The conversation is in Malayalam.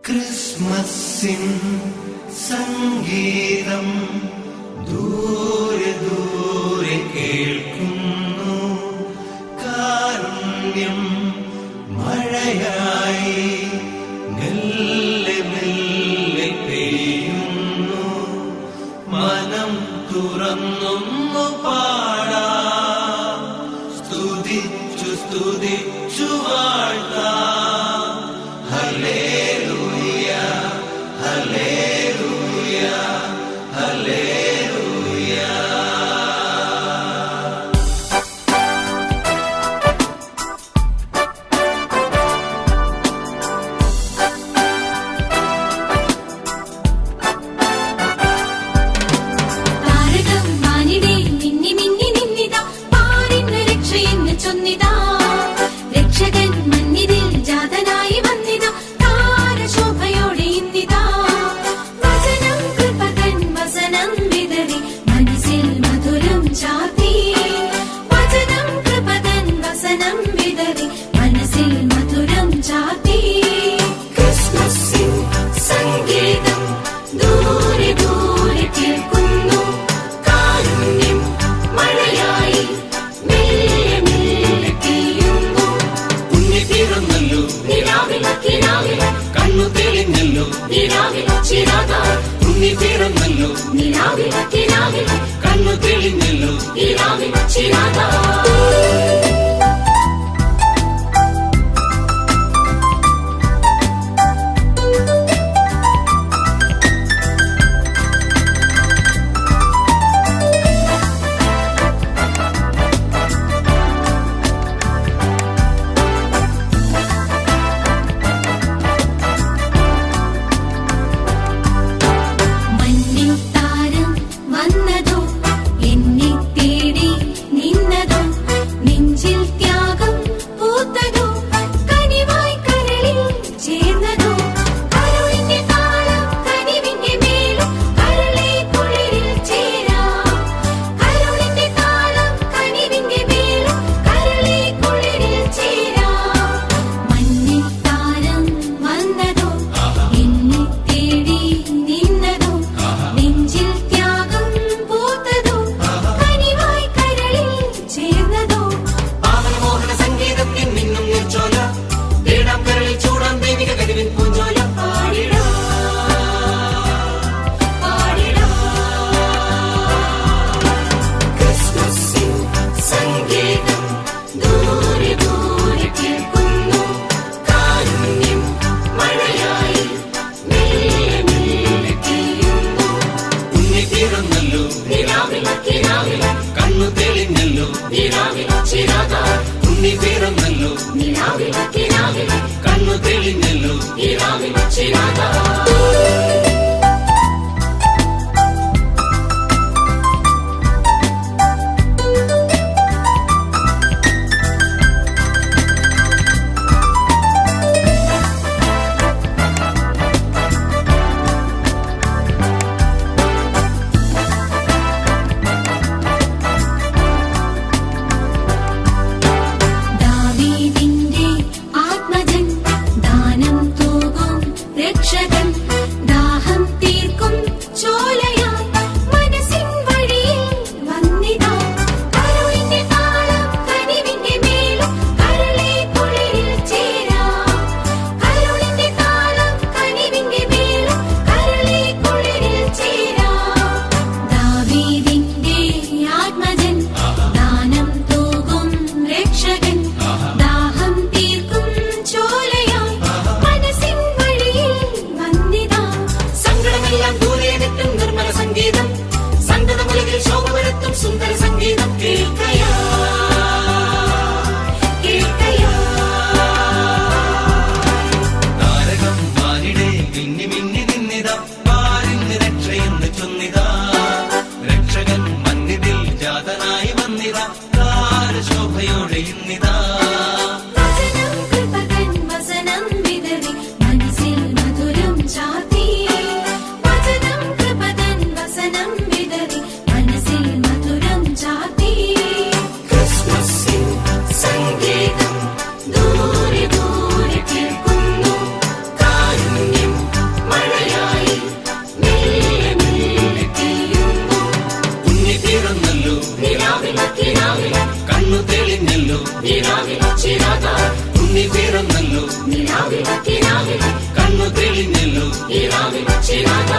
ക്രിസ്മസിൻ സംഗീതം ദൂരെ ദൂരെ കേൾക്കുന്നു. കാരുണ്യം മഴയായി മെല്ലെ മെല്ലെ പെയ്യുന്നു. മനം തുറന്നൊന്നു പാടാം, സ്തുതിച്ചു സ്തുതിച്ചു വാഴ്ത്താം. Hallelujah hallelujah hallelujah. താരകം വാനിടേ മിന്നി മിന്നി നിന്നിതാ, പാരിന്ന് രക്ഷയെന്ന് ചൊന്നിതാ. രക്ഷകൻ മന്നിതിൽ ജാതനായി വന്നിതാ, താരശോഭയോടെ ഇന്നിതാ. വചനം കൃപകൻ വസനം വിതറി മനസ്സിൽ മധുരം ചാർത്തി. വചനം കൃപകൻ വസനം വിതറി മനസ്സിൽ മധുരം ചാർത്തി. ക്രിസ്മസിൻ സംഗീതം ദൂരെ ദൂരെ കേൾക്കുന്നു. കാരുണ്യം മഴയായി മെല്ലെ മെല്ലെ പെയ്യുന്നു. ഉണ്ണി പിറന്നല്ലോ നിലാവിൽ കിനാവിൽ കണ്ണു തെളിഞ്ഞല്ലോ. നിലാവിൽ ചിരാത. ഉണ്ണി പിറന്നല്ലോ നിലാവിൽ കിനാവിൽ കണ്ണു തെളിഞ്ഞല്ലോ. നിലാവിൽ ചിരാത. മഞ്ഞിൽ താരം വന്നതോ, എന്നെ തേടി നിന്നതോ. നെഞ്ചിൽ ത്യാഗം പൂത്തതോ, കനിവായി കരളിൽ ചേർന്നതോ. കരുളിന്റെ താളം കനിവിന്റെ മേലും കരളെ കുളിരിൽ ചേരാം. കരുളിന്റെ താളം കനിവിന്റെ മേലും കരളെ കുളിരിൽ ചേരാം. മഞ്ഞിൽ താരം വന്നതോ, എന്നെ തേടി നിന്നതോ. നെഞ്ചിൽ ത്യാഗം പൂത്തതോ, കനിവായി കരളിൽ ചേർന്നതോ. പാവനമോഹന സംഗീതത്തിൻ മിന്നും നീർച്ചോല, തേടാം കരളിൽ ചൂടാം ദൈവിക കരുവിൻ പൂഞ്ചോല. പാടിടാം പാടിടാം. ക്രിസ്മസിൻ സംഗീതം ദൂരെ ദൂരെ കേൾക്കുന്നു. കാരുണ്യം മഴയായി മെല്ലെ മെല്ലെ പെയ്യുന്നു. ഉണ്ണി പിറന്നല്ലോ നിലാവിൽ കിനാവിൽ കണ്ണു തെളിഞ്ഞല്ലോ. നിലാവിൽ ചിരാത. ഉണ്ണി പിറന്നല്ലോ നിലാവിൽ കിനാവിൽ കണ്ണു തെളിഞ്ഞല്ലോ. നിലാവിൽ ചിരാത. ദാവീദിന്റെ ആത്മജൻ ദാനം തൂകും രക്ഷകൻ. തെളിഞ്ഞല്ലോ കിനാവിൽ കിനാവിൽ കണ്ണു തെളിഞ്ഞല്ലോ കിനാവിൽ ചിരാഗ